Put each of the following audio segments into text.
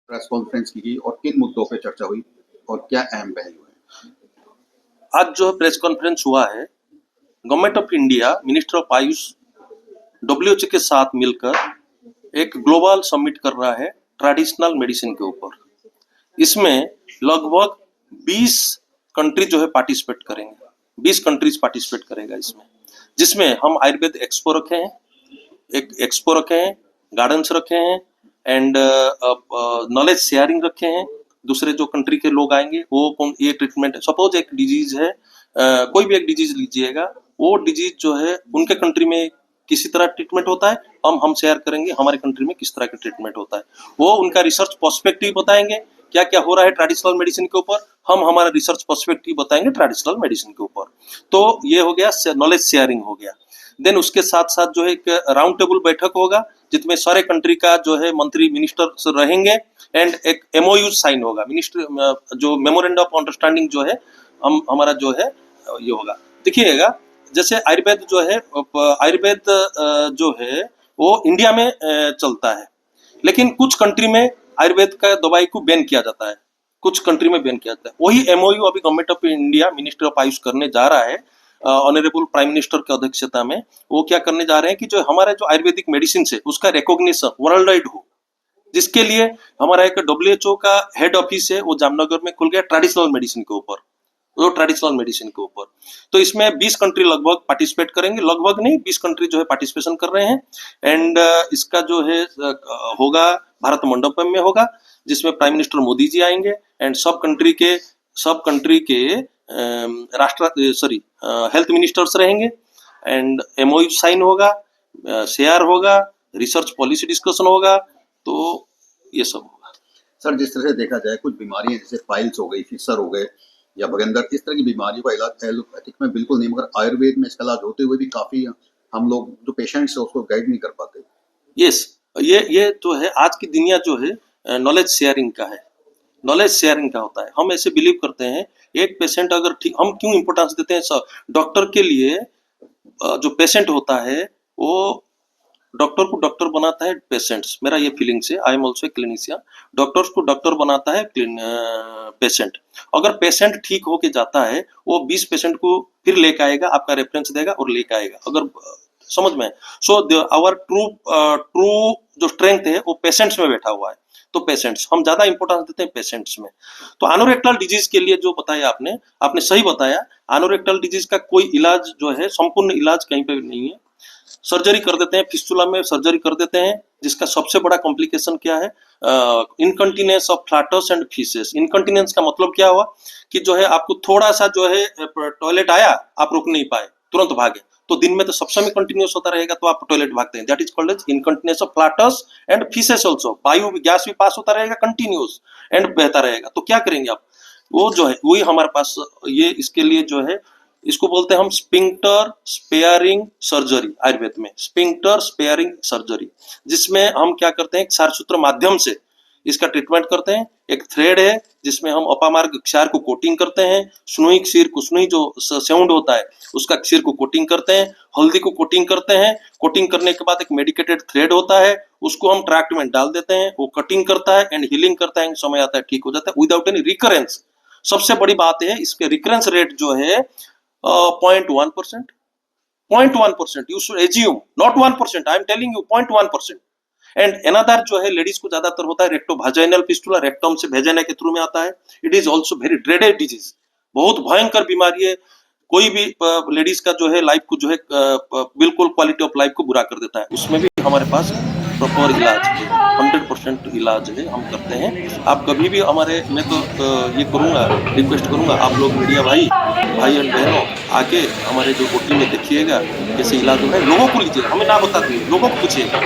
Press conference की गई और किन मुद्दों पे चर्चा हुई और क्या अहम पहलू हैं? आज जो प्रेस कॉन्फ्रेंस हुआ है, government of India, minister of Ayush, WHO के साथ मिलकर एक ग्लोबल समिट कर रहा है ट्रेडिशनल मेडिसिन के ऊपर। इसमें लगभग 20 कंट्री जो है पार्टिसिपेट करेंगे। 20 कंट्रीज पार्टिसिपेट करेगा इसमें, जिसमें हम आयुर्वेद एक्सपो रखे हैं, एक एक्सपो रखे हैं, गार्डन्स रखे हैं एंड नॉलेज शेयरिंग रखे हैं। दूसरे जो कंट्री के लोग आएंगे वो कौन ये ट्रीटमेंट है, सपोज एक डिजीज है, कोई भी एक डिजीज लीजिएगा, वो डिजीज जो है उनके कंट्री में किसी तरह ट्रीटमेंट होता है, हम शेयर करेंगे हमारे कंट्री में किस तरह का ट्रीटमेंट होता है। वो उनका रिसर्च पर्सपेक्टिव बताएंगे क्या क्या हो रहा है ट्रेडिशनल मेडिसिन के ऊपर, हम हमारा रिसर्च पर्सपेक्टिव बताएंगे ट्रेडिशनल मेडिसिन के ऊपर। तो ये हो गया नॉलेज शेयरिंग हो गया। देन उसके साथ साथ जो है एक राउंड टेबल बैठक होगा जिसमें सारे कंट्री का जो है मंत्री मिनिस्टर रहेंगे एंड एक एमओयू साइन होगा, मिनिस्टर जो मेमोरेंडम ऑफ अंडरस्टैंडिंग जो है हमारा जो है ये होगा। देखिएगा जैसे आयुर्वेद जो है, आयुर्वेद जो है वो इंडिया में चलता है, लेकिन कुछ कंट्री में आयुर्वेद का दवाई को बैन किया जाता है, कुछ कंट्री में बैन किया जाता है। वही एमओयू अभी government of India, minister of Ayush करने जा रहा है ऑनरेबल प्राइम मिनिस्टर की अध्यक्षता में। वो क्या करने जा रहे हैं कि जो हमारे जो आयुर्वेदिक मेडिसिन है उसका रिकॉग्निशन वर्ल्ड वाइड हो, जिसके लिए हमारा एक डब्ल्यूएचओ का हेड ऑफिस है वो जामनगर में खुल गया ट्रेडिशनल मेडिसिन के ऊपर, वो ट्रेडिशनल मेडिसिन के ऊपर। तो इसमें 20 कंट्री लगभग पार्टिसिपेट करेंगे, लगभग नहीं 20 कंट्री जो है पार्टिसिपेशन कर रहे हैं एंड इसका जो है होगा भारत मंडपम में होगा, जिसमें प्राइम मिनिस्टर मोदी जी आएंगे एंड सब कंट्री के हेल्थ मिनिस्टर्स रहेंगे एंड एमओयू साइन होगा, शेयर होगा, रिसर्च पॉलिसी डिस्कशन होगा, तो ये सब होगा। सर, जिस तरह से देखा जाए कुछ बीमारियां जैसे पाइल्स हो गई, फिशर हो गए या बगंदर, इस तरह की बीमारियों का इलाज एलोपैथिक में बिल्कुल नहीं, मगर आयुर्वेद में इसका इलाज होते हुए भी काफी हम लोग जो पेशेंट्स है उसको गाइड नहीं कर पाते। यस, ये तो है आज की दुनिया जो है नॉलेज शेयरिंग का है, नॉलेज शेयरिंग का होता है। हम ऐसे बिलीव करते हैं एक पेशेंट अगर ठीक, हम क्यों इंपोर्टेंस देते हैं डॉक्टर के लिए, जो पेशेंट होता है वो डॉक्टर को डॉक्टर बनाता है पेशेंट्स, मेरा ये फीलिंग्स है। I am also clinician. Doctors को डॉक्टर बनाता है पेशेंट। अगर पेशेंट ठीक होके जाता है वो 20 पेशेंट को फिर लेके आएगा, आपका रेफरेंस देगा और लेके आएगा, अगर समझ में। सो आवर ट्रू जो स्ट्रेंथ है वो पेशेंट्स में बैठा हुआ है। तो पेशेंट्स हम ज्यादा इंपोर्टेंस देते हैं पेशेंट्स में। तो एनोरेक्टल डिजीज के लिए जो बताया आपने सही बताया। एनोरेक्टल डिजीज का कोई इलाज जो है, संपूर्ण इलाज कहीं पे नहीं है। सर्जरी कर देते हैं, फिस्टुला में सर्जरी कर देते हैं, जिसका सबसे बड़ा कॉम्प्लिकेशन क्या है, incontinence of flatus and faeces. Incontinence का मतलब क्या हुआ कि जो है आपको थोड़ा सा जो है टॉयलेट आया, आप रुक नहीं पाए, तुरंत भागे, तो दिन में तो सब समय कंटिन्यूस होता रहेगा तो आप टॉयलेट भागते हैं, that is called as incontinence of flatus and faeces also. वायु गैस भी पास होता रहेगा कंटिन्यूस एंड बहता रहेगा, तो क्या करेंगे आप, वो जो है वही हमारे पास ये, इसके लिए जो है इसको बोलते हैं हम स्पिंक्टर स्पेयरिंग सर्जरी, आयुर्वेद में स्पिंक्टर स्पेयरिंग सर्जरी, जिसमें हम क्या करते हैं क्षारसूत्र माध्यम से इसका ट्रीटमेंट करते हैं। एक थ्रेड है जिसमें हम अपामार्ग क्षार को कोटिंग करते हैं, सुनुई क्षीर को, सुनुई जो साउंड होता है उसका क्षीर को कोटिंग करते हैं, हल्दी को कोटिंग करते हैं। कोटिंग करने के बाद एक मेडिकेटेड थ्रेड होता है, उसको हम ट्रैक्ट में डाल देते हैं, वो कटिंग करता है एंड हीलिंग करता है, समय आता है ठीक हो जाता है विदाउट एनी रिकरेंस। सबसे बड़ी बात है इसके रिकरेंस रेट जो है 0.1%, 0.1%, you should assume not 1%, I am telling you 0.1%। And another जो है लेडीज को ज्यादातर होता है रेक्टोवाजाइनल फिस्टुला, रेक्टम से वेजाइना के थ्रू में आता है। It is also very dreaded disease, बहुत भयंकर बीमारी है। कोई भी लेडीज का जो है लाइफ को जो है बिल्कुल क्वालिटी ऑफ लाइफ को बुरा कर देता है। उसमें भी हमारे पास प्रॉपर इलाज है, 100% इलाज है, हम करते हैं। आप कभी भी हमारे, मैं तो ये करूँगा, रिक्वेस्ट करूँगा आप लोग मीडिया भाई एंड बहनों आके हमारे जो ओटी में देखिएगा कैसे इलाज हो रहा है। लोगों को लीजिए, हमें ना बताते हैं, लोगों को पूछिएगा,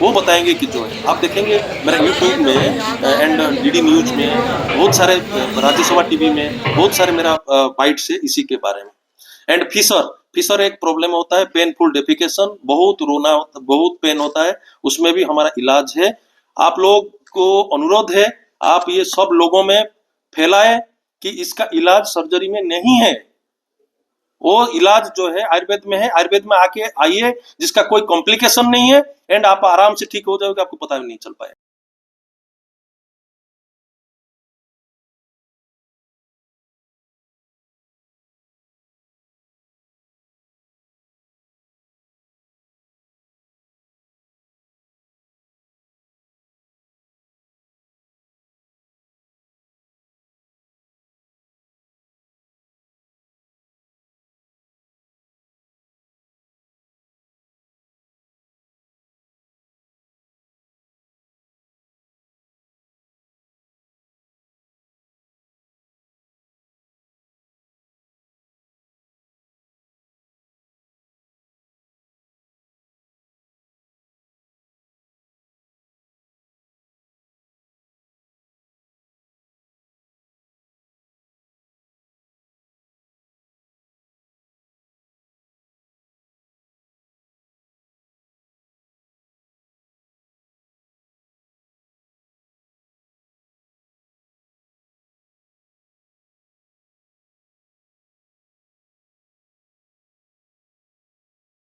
वो बताएंगे कि जो है आप देखेंगे मेरा यूट्यूब में एंड डीडी न्यूज में बहुत सारे, राज्यसभा टीवी में बहुत सारे मेरा बाइट्स है इसी के बारे में। एंड फिशर एक प्रॉब्लम होता है, पेनफुल डेफिकेशन, बहुत रोना होता, बहुत पेन होता है, उसमें भी हमारा इलाज है। आप लोग को अनुरोध है आप ये सब लोगों में फैलाएं कि इसका इलाज सर्जरी में नहीं है, वो इलाज जो है आयुर्वेद में है। आयुर्वेद में आके आइए जिसका कोई कॉम्प्लिकेशन नहीं है एंड आप आराम से ठीक हो जाओगे, आपको पता भी नहीं चल पाएगा।